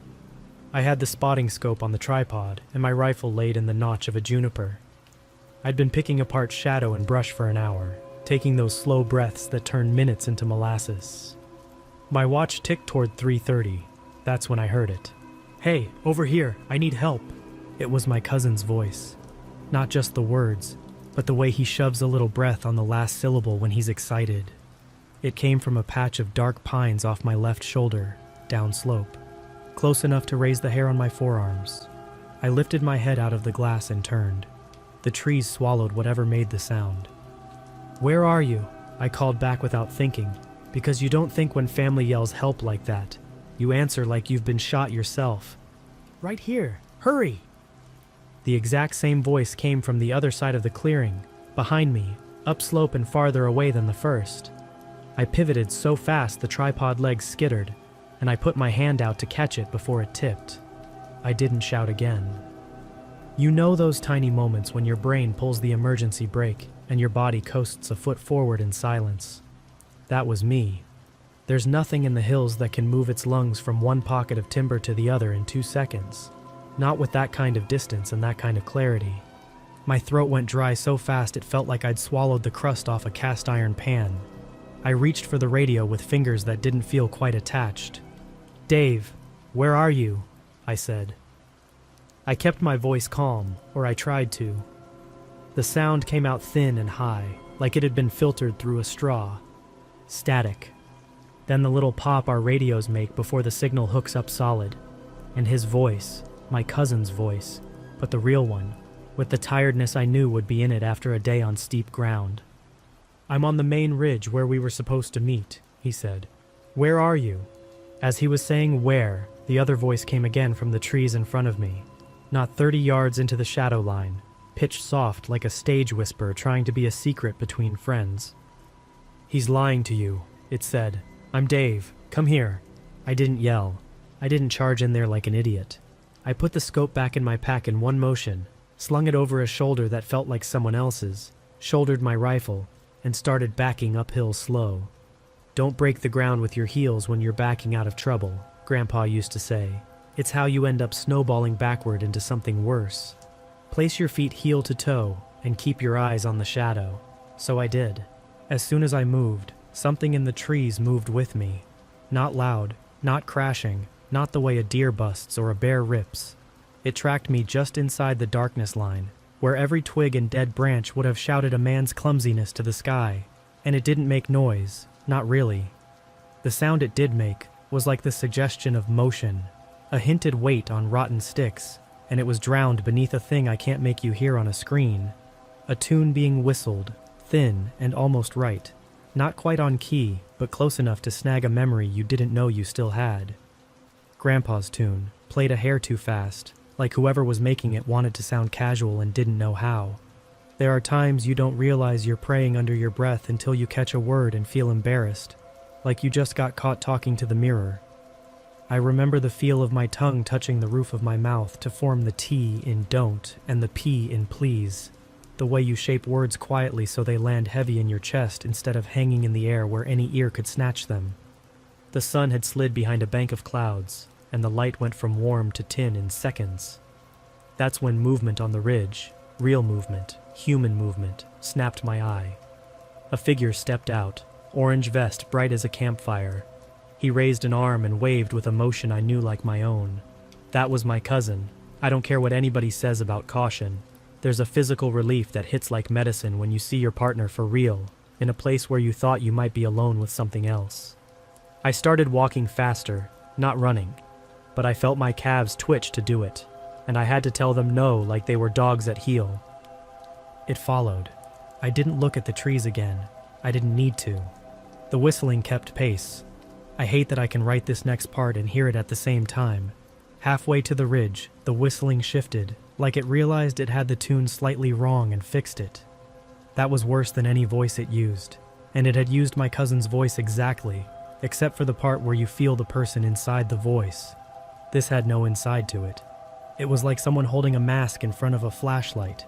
I had the spotting scope on the tripod and my rifle laid in the notch of a juniper. I'd been picking apart shadow and brush for an hour, taking those slow breaths that turn minutes into molasses. My watch ticked toward 3:30. That's when I heard it. "Hey, over here, I need help." It was my cousin's voice. Not just the words, but the way he shoves a little breath on the last syllable when he's excited. It came from a patch of dark pines off my left shoulder, downslope, close enough to raise the hair on my forearms. I lifted my head out of the glass and turned. The trees swallowed whatever made the sound. "Where are you?" I called back without thinking, because you don't think when family yells help like that. You answer like you've been shot yourself. "Right here, hurry!" The exact same voice came from the other side of the clearing, behind me, upslope and farther away than the first. I pivoted so fast the tripod legs skittered, and I put my hand out to catch it before it tipped. I didn't shout again. You know those tiny moments when your brain pulls the emergency brake and your body coasts a foot forward in silence. That was me. There's nothing in the hills that can move its lungs from one pocket of timber to the other in 2 seconds. Not with that kind of distance and that kind of clarity. My throat went dry so fast it felt like I'd swallowed the crust off a cast iron pan. I reached for the radio with fingers that didn't feel quite attached. "Dave, where are you?" I said. I kept my voice calm, or I tried to. The sound came out thin and high, like it had been filtered through a straw. Static. Then the little pop our radios make before the signal hooks up solid. And his voice, my cousin's voice, but the real one, with the tiredness I knew would be in it after a day on steep ground. "I'm on the main ridge where we were supposed to meet," he said. "Where are you?" As he was saying where, the other voice came again from the trees in front of me. Not 30 yards into the shadow line, pitched soft like a stage whisper trying to be a secret between friends. "He's lying to you," it said. "I'm Dave. Come here." I didn't yell. I didn't charge in there like an idiot. I put the scope back in my pack in one motion, slung it over a shoulder that felt like someone else's, shouldered my rifle, and started backing uphill slow. "Don't break the ground with your heels when you're backing out of trouble," Grandpa used to say. "It's how you end up snowballing backward into something worse. Place your feet heel to toe and keep your eyes on the shadow." So I did. As soon as I moved, something in the trees moved with me. Not loud, not crashing, not the way a deer busts or a bear rips. It tracked me just inside the darkness line, where every twig and dead branch would have shouted a man's clumsiness to the sky, and it didn't make noise, not really. The sound it did make was like the suggestion of motion, a hinted weight on rotten sticks, and it was drowned beneath a thing I can't make you hear on a screen. A tune being whistled, thin and almost right, not quite on key, but close enough to snag a memory you didn't know you still had. Grandpa's tune, played a hair too fast, like whoever was making it wanted to sound casual and didn't know how. There are times you don't realize you're praying under your breath until you catch a word and feel embarrassed, like you just got caught talking to the mirror. I remember the feel of my tongue touching the roof of my mouth to form the T in don't and the P in please, the way you shape words quietly so they land heavy in your chest instead of hanging in the air where any ear could snatch them. The sun had slid behind a bank of clouds, and the light went from warm to tin in seconds. That's when movement on the ridge, real movement, human movement, snapped my eye. A figure stepped out, orange vest bright as a campfire. He raised an arm and waved with a motion I knew like my own. That was my cousin. I don't care what anybody says about caution. There's a physical relief that hits like medicine when you see your partner for real, in a place where you thought you might be alone with something else. I started walking faster, not running, but I felt my calves twitch to do it, and I had to tell them no like they were dogs at heel. It followed. I didn't look at the trees again. I didn't need to. The whistling kept pace. I hate that I can write this next part and hear it at the same time. Halfway to the ridge, the whistling shifted, like it realized it had the tune slightly wrong and fixed it. That was worse than any voice it used, and it had used my cousin's voice exactly, except for the part where you feel the person inside the voice. This had no inside to it. It was like someone holding a mask in front of a flashlight.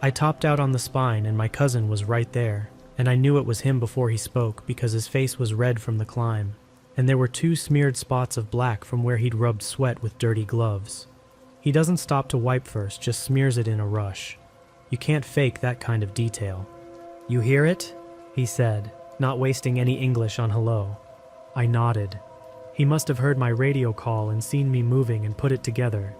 I topped out on the spine and my cousin was right there, and I knew it was him before he spoke because his face was red from the climb, and there were 2 smeared spots of black from where he'd rubbed sweat with dirty gloves. He doesn't stop to wipe first, just smears it in a rush. You can't fake that kind of detail. "You hear it?" he said, not wasting any English on hello. I nodded. He must have heard my radio call and seen me moving and put it together.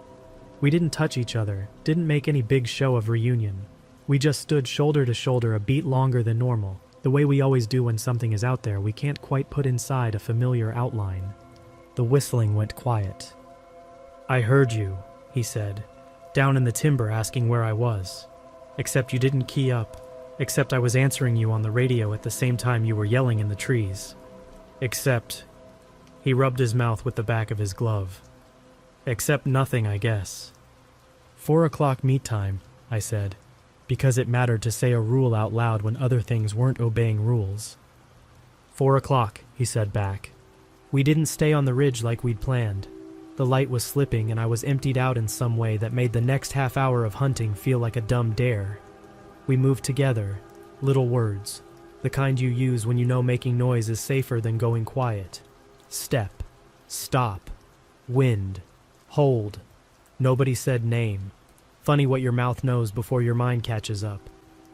We didn't touch each other, didn't make any big show of reunion. We just stood shoulder to shoulder a beat longer than normal, the way we always do when something is out there we can't quite put inside a familiar outline. The whistling went quiet. "I heard you," he said, "down in the timber asking where I was. Except you didn't key up. Except I was answering you on the radio at the same time you were yelling in the trees. Except..." He rubbed his mouth with the back of his glove. "Except nothing, I guess." 4 o'clock meet time, I said, because it mattered to say a rule out loud when other things weren't obeying rules. 4 o'clock, he said back. We didn't stay on the ridge like we'd planned. The light was slipping and I was emptied out in some way that made the next half hour of hunting feel like a dumb dare. We moved together, little words, the kind you use when you know making noise is safer than going quiet. Step, stop, wind, hold. Nobody said name. Funny what your mouth knows before your mind catches up.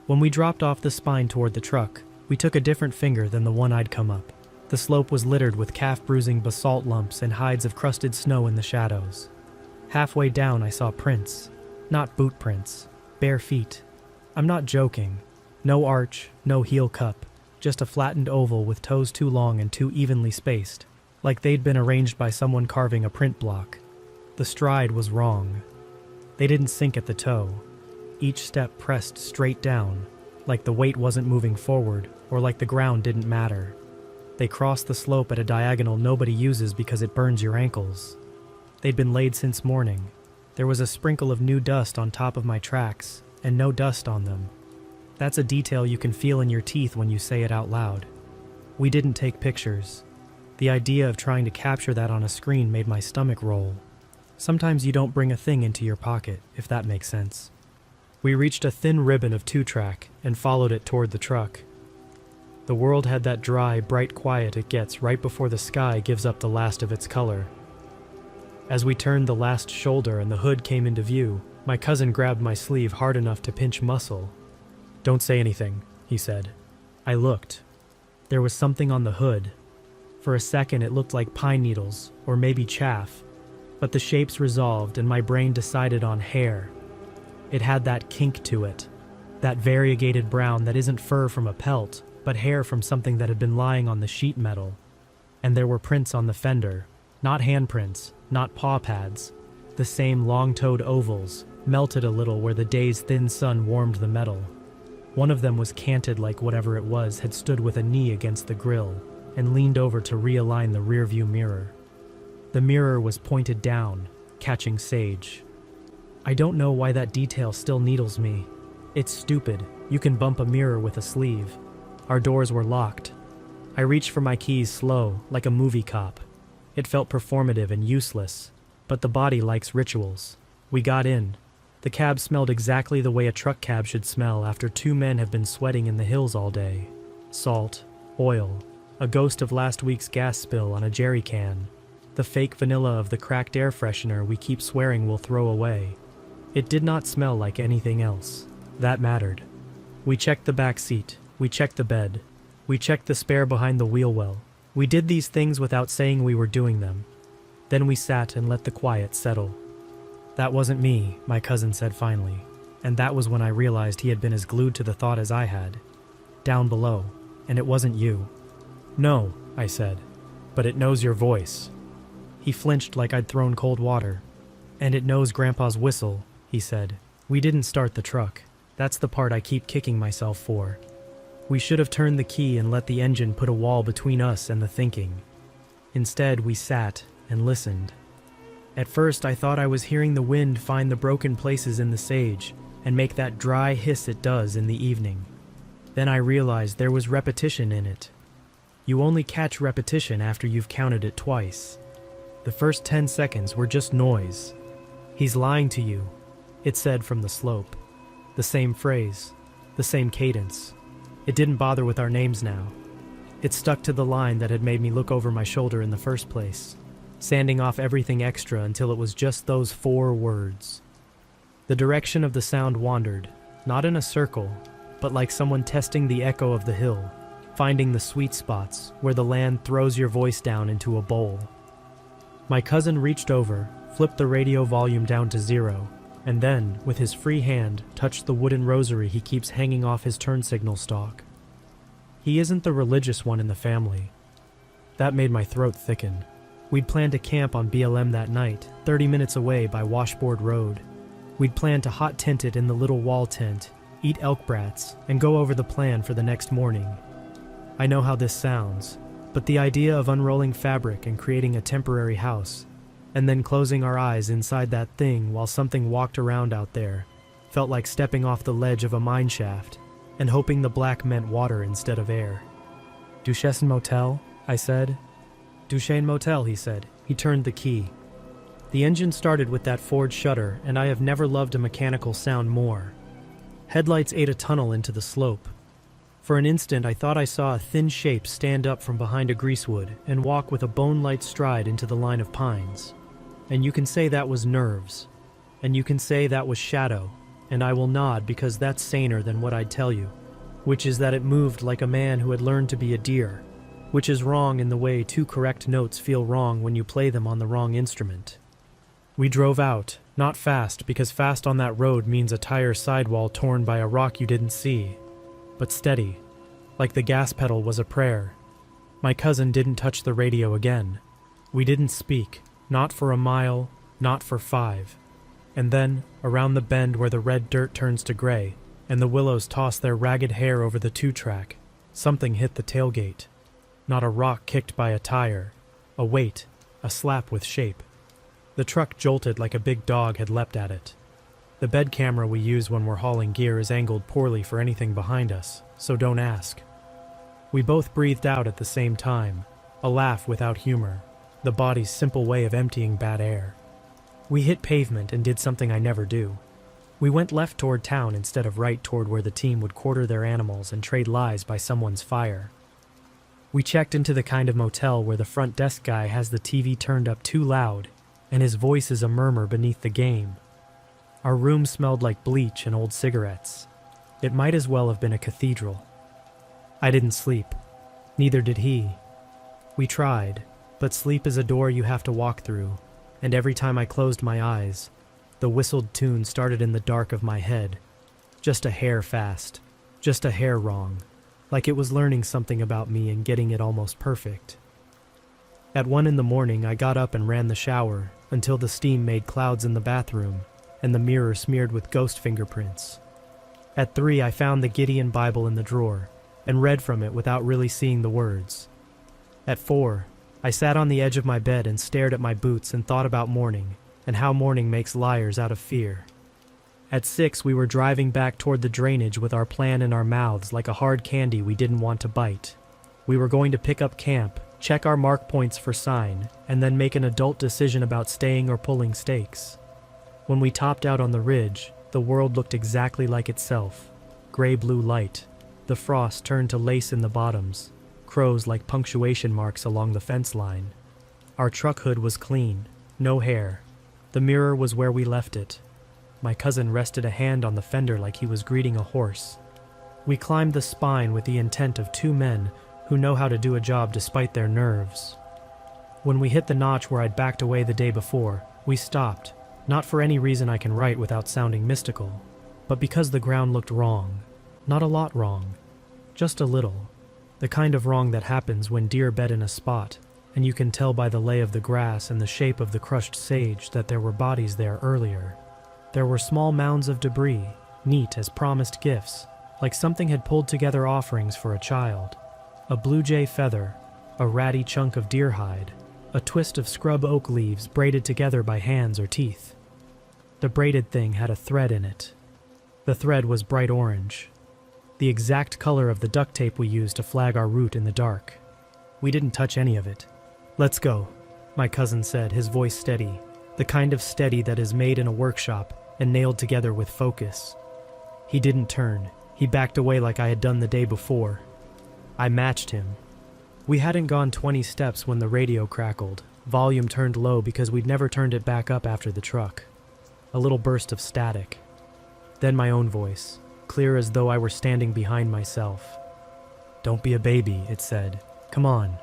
When we dropped off the spine toward the truck, we took a different finger than the one I'd come up. The slope was littered with calf-bruising basalt lumps and hides of crusted snow in the shadows. Halfway down I saw prints. Not boot prints. Bare feet. I'm not joking. No arch, no heel cup. Just a flattened oval with toes too long and too evenly spaced. Like they'd been arranged by someone carving a print block. The stride was wrong. They didn't sink at the toe. Each step pressed straight down, like the weight wasn't moving forward or like the ground didn't matter. They crossed the slope at a diagonal nobody uses because it burns your ankles. They'd been laid since morning. There was a sprinkle of new dust on top of my tracks, and no dust on them. That's a detail you can feel in your teeth when you say it out loud. We didn't take pictures. The idea of trying to capture that on a screen made my stomach roll. Sometimes you don't bring a thing into your pocket, if that makes sense. We reached a thin ribbon of 2-track and followed it toward the truck. The world had that dry, bright quiet it gets right before the sky gives up the last of its color. As we turned the last shoulder and the hood came into view, my cousin grabbed my sleeve hard enough to pinch muscle. "Don't say anything," he said. I looked. There was something on the hood. For a second it looked like pine needles, or maybe chaff, but the shapes resolved and my brain decided on hair. It had that kink to it, that variegated brown that isn't fur from a pelt, but hair from something that had been lying on the sheet metal. And there were prints on the fender, not handprints, not paw pads, the same long-toed ovals, melted a little where the day's thin sun warmed the metal. One of them was canted like whatever it was had stood with a knee against the grill and leaned over to realign the rearview mirror. The mirror was pointed down, catching sage. I don't know why that detail still needles me. It's stupid. You can bump a mirror with a sleeve. Our doors were locked. I reached for my keys slow, like a movie cop. It felt performative and useless, but the body likes rituals. We got in. The cab smelled exactly the way a truck cab should smell after 2 men have been sweating in the hills all day. Salt, oil, a ghost of last week's gas spill on a jerry can, the fake vanilla of the cracked air freshener we keep swearing we'll throw away. It did not smell like anything else. That mattered. We checked the back seat. We checked the bed. We checked the spare behind the wheel well. We did these things without saying we were doing them. Then we sat and let the quiet settle. "That wasn't me," my cousin said finally, and that was when I realized he had been as glued to the thought as I had. "Down below, and it wasn't you." "No," I said, "but it knows your voice." He flinched like I'd thrown cold water. "And it knows Grandpa's whistle," he said. "We didn't start the truck. That's the part I keep kicking myself for. We should have turned the key and let the engine put a wall between us and the thinking. Instead, we sat and listened. At first, I thought I was hearing the wind find the broken places in the sage and make that dry hiss it does in the evening. Then I realized there was repetition in it. You only catch repetition after you've counted it twice. The first 10 seconds were just noise. "He's lying to you," it said from the slope. The same phrase, the same cadence. It didn't bother with our names now. It stuck to the line that had made me look over my shoulder in the first place, sanding off everything extra until it was just those 4 words. The direction of the sound wandered, not in a circle, but like someone testing the echo of the hill, finding the sweet spots where the land throws your voice down into a bowl. My cousin reached over, flipped the radio volume down to 0, and then, with his free hand, touched the wooden rosary he keeps hanging off his turn signal stalk. He isn't the religious one in the family. That made my throat thicken. We'd planned to camp on BLM that night, 30 minutes away by Washboard Road. We'd planned to hot tent it in the little wall tent, eat elk brats, and go over the plan for the next morning. I know how this sounds, but the idea of unrolling fabric and creating a temporary house, and then closing our eyes inside that thing while something walked around out there, felt like stepping off the ledge of a mine shaft and hoping the black meant water instead of air. "Duchesne Motel?" I said. "Duchesne Motel," he said. He turned the key. The engine started with that Ford shutter, and I have never loved a mechanical sound more. Headlights ate a tunnel into the slope. For an instant I thought I saw a thin shape stand up from behind a greasewood and walk with a bone-light stride into the line of pines. And you can say that was nerves. And you can say that was shadow, and I will nod because that's saner than what I'd tell you, which is that it moved like a man who had learned to be a deer, which is wrong in the way 2 correct notes feel wrong when you play them on the wrong instrument. We drove out, not fast because fast on that road means a tire sidewall torn by a rock you didn't see, but steady, like the gas pedal was a prayer. My cousin didn't touch the radio again. We didn't speak, not for a mile, not for 5. And then, around the bend where the red dirt turns to gray, and the willows toss their ragged hair over the 2-track, something hit the tailgate. Not a rock kicked by a tire, a weight, a slap with shape. The truck jolted like a big dog had leapt at it. The bed camera we use when we're hauling gear is angled poorly for anything behind us, so don't ask. We both breathed out at the same time, a laugh without humor, the body's simple way of emptying bad air. We hit pavement and did something I never do. We went left toward town instead of right toward where the team would quarter their animals and trade lies by someone's fire. We checked into the kind of motel where the front desk guy has the TV turned up too loud, and his voice is a murmur beneath the game. Our room smelled like bleach and old cigarettes. It might as well have been a cathedral. I didn't sleep. Neither did he. We tried, but sleep is a door you have to walk through, and every time I closed my eyes, the whistled tune started in the dark of my head, just a hair fast, just a hair wrong, like it was learning something about me and getting it almost perfect. At 1 a.m, I got up and ran the shower until the steam made clouds in the bathroom and the mirror smeared with ghost fingerprints. At 3, I found the Gideon Bible in the drawer and read from it without really seeing the words. At 4, I sat on the edge of my bed and stared at my boots and thought about morning and how morning makes liars out of fear. At 6, we were driving back toward the drainage with our plan in our mouths like a hard candy we didn't want to bite. We were going to pick up camp, check our mark points for sign, and then make an adult decision about staying or pulling stakes. When we topped out on the ridge, the world looked exactly like itself. Gray-blue light. The frost turned to lace in the bottoms. Crows like punctuation marks along the fence line. Our truck hood was clean. No hair. The mirror was where we left it. My cousin rested a hand on the fender like he was greeting a horse. We climbed the spine with the intent of 2 men who know how to do a job despite their nerves. When we hit the notch where I'd backed away the day before, we stopped. Not for any reason I can write without sounding mystical, but because the ground looked wrong. Not a lot wrong. Just a little. The kind of wrong that happens when deer bed in a spot, and you can tell by the lay of the grass and the shape of the crushed sage that there were bodies there earlier. There were small mounds of debris, neat as promised gifts, like something had pulled together offerings for a child. A blue jay feather, a ratty chunk of deer hide, a twist of scrub oak leaves braided together by hands or teeth. The braided thing had a thread in it. The thread was bright orange. the exact color of the duct tape we used to flag our route in the dark. We didn't touch any of it. "Let's go," my cousin said, his voice steady, the kind of steady that is made in a workshop and nailed together with focus. He didn't turn. He backed away like I had done the day before. I matched him. We hadn't gone 20 steps when the radio crackled. Volume turned low because we'd never turned it back up after the truck. A little burst of static. Then my own voice, clear as though I were standing behind myself. "Don't be a baby," it said. "Come on."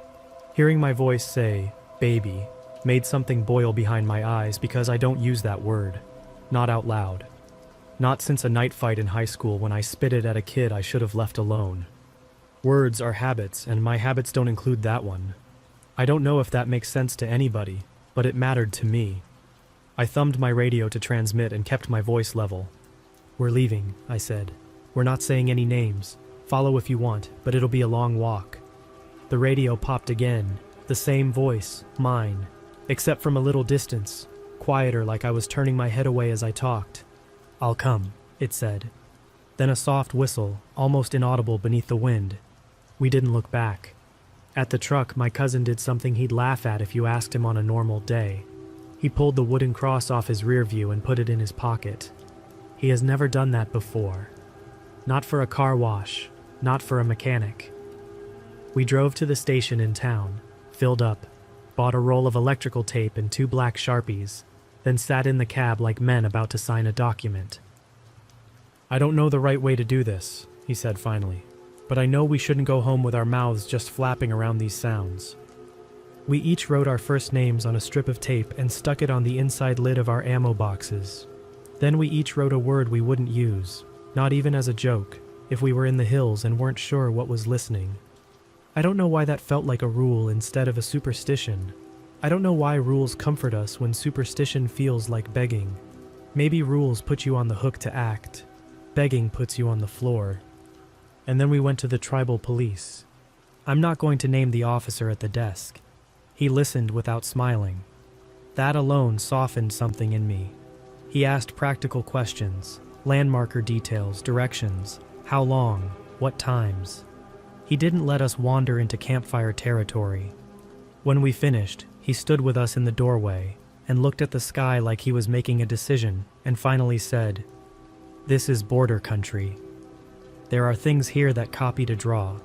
Hearing my voice say, "baby," made something boil behind my eyes because I don't use that word. Not out loud. Not since a night fight in high school when I spit it at a kid I should have left alone. Words are habits, and my habits don't include that one. I don't know if that makes sense to anybody, but it mattered to me. I thumbed my radio to transmit and kept my voice level. "We're leaving," I said. "We're not saying any names. Follow if you want, but it'll be a long walk." The radio popped again, the same voice, mine, except from a little distance, quieter like I was turning my head away as I talked. "I'll come," it said. Then a soft whistle, almost inaudible beneath the wind. We didn't look back. At the truck, my cousin did something he'd laugh at if you asked him on a normal day. He pulled the wooden cross off his rear view and put it in his pocket. He has never done that before. Not for a car wash, not for a mechanic. We drove to the station in town, filled up, bought a roll of electrical tape and 2 black Sharpies, then sat in the cab like men about to sign a document. "I don't know the right way to do this," he said finally, "but I know we shouldn't go home with our mouths just flapping around these sounds." We each wrote our first names on a strip of tape and stuck it on the inside lid of our ammo boxes. Then we each wrote a word we wouldn't use, not even as a joke, if we were in the hills and weren't sure what was listening. I don't know why that felt like a rule instead of a superstition. I don't know why rules comfort us when superstition feels like begging. Maybe rules put you on the hook to act. Begging puts you on the floor. And then we went to the tribal police. I'm not going to name the officer at the desk. He listened without smiling. That alone softened something in me. He asked practical questions, landmarker details, directions, how long, what times. He didn't let us wander into campfire territory. When we finished, he stood with us in the doorway and looked at the sky like he was making a decision and finally said, "This is border country. There are things here that copy to draw.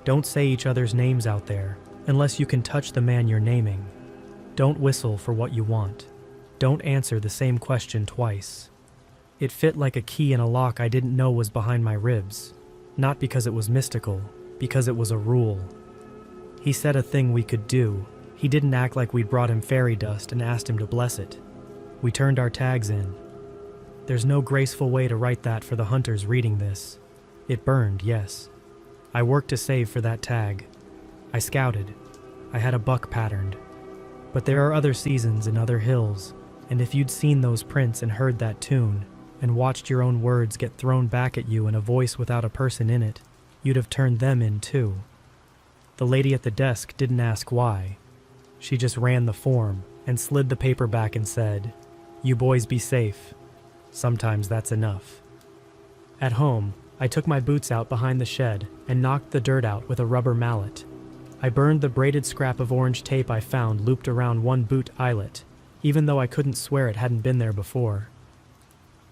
Don't say each other's names out there unless you can touch the man you're naming. Don't whistle for what you want. Don't answer the same question twice." It fit like a key in a lock I didn't know was behind my ribs, not because it was mystical, because it was a rule. He said a thing we could do. He didn't act like we'd brought him fairy dust and asked him to bless it. We turned our tags in. There's no graceful way to write that for the hunters reading this. It burned, yes. I worked to save for that tag. I scouted. I had a buck patterned. But there are other seasons in other hills, and if you'd seen those prints and heard that tune, and watched your own words get thrown back at you in a voice without a person in it, you'd have turned them in too. The lady at the desk didn't ask why. She just ran the form and slid the paper back and said, "You boys be safe." Sometimes that's enough. At home, I took my boots out behind the shed and knocked the dirt out with a rubber mallet. I burned the braided scrap of orange tape I found looped around one boot eyelet, even though I couldn't swear it hadn't been there before.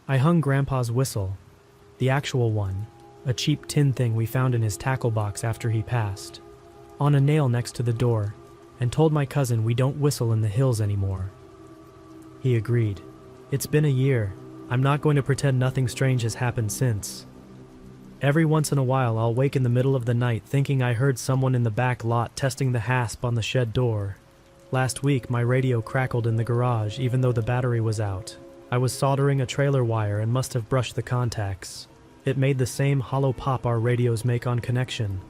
I hung Grandpa's whistle, the actual one, a cheap tin thing we found in his tackle box after he passed, on a nail next to the door, and told my cousin we don't whistle in the hills anymore. He agreed. It's been a year. I'm not going to pretend nothing strange has happened since. Every once in a while I'll wake in the middle of the night thinking I heard someone in the back lot testing the hasp on the shed door. Last week my radio crackled in the garage even though the battery was out. I was soldering a trailer wire and must have brushed the contacts. It made the same hollow pop our radios make on connection,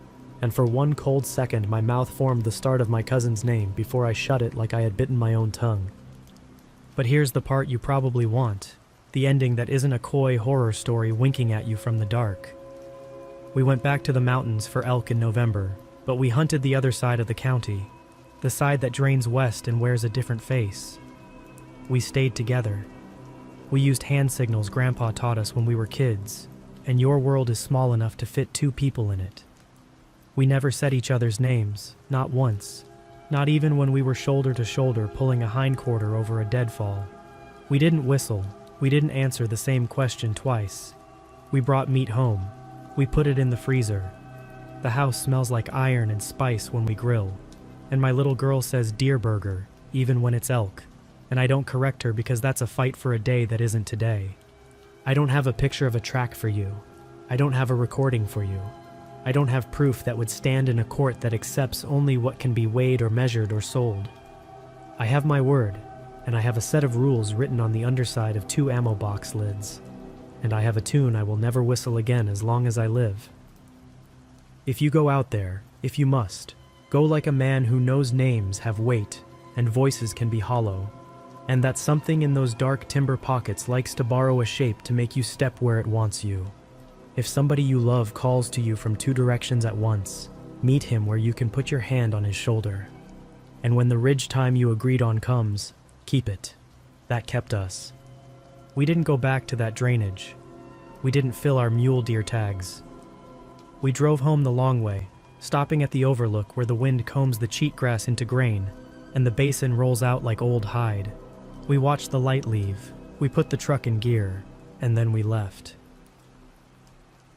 and for one cold second my mouth formed the start of my cousin's name before I shut it like I had bitten my own tongue. But here's the part you probably want, the ending that isn't a coy horror story winking at you from the dark. We went back to the mountains for elk in November, but we hunted the other side of the county, the side that drains west and wears a different face. We stayed together. We used hand signals Grandpa taught us when we were kids. and your world is small enough to fit 2 people in it. We never said each other's names, not once, not even when we were shoulder to shoulder pulling a hindquarter over a deadfall. We didn't whistle, we didn't answer the same question twice. We brought meat home, we put it in the freezer. The house smells like iron and spice when we grill, and my little girl says deer burger, even when it's elk, and I don't correct her because that's a fight for a day that isn't today. I don't have a picture of a track for you. I don't have a recording for you. I don't have proof that would stand in a court that accepts only what can be weighed or measured or sold. I have my word, and I have a set of rules written on the underside of 2 ammo box lids, and I have a tune I will never whistle again as long as I live. If you go out there, if you must, go like a man who knows names have weight and voices can be hollow, and that something in those dark timber pockets likes to borrow a shape to make you step where it wants you. If somebody you love calls to you from 2 directions at once, meet him where you can put your hand on his shoulder. And when the ridge time you agreed on comes, keep it. That kept us. We didn't go back to that drainage. We didn't fill our mule deer tags. We drove home the long way, stopping at the overlook where the wind combs the cheatgrass into grain, and the basin rolls out like old hide. We watched the light leave, we put the truck in gear, and then we left.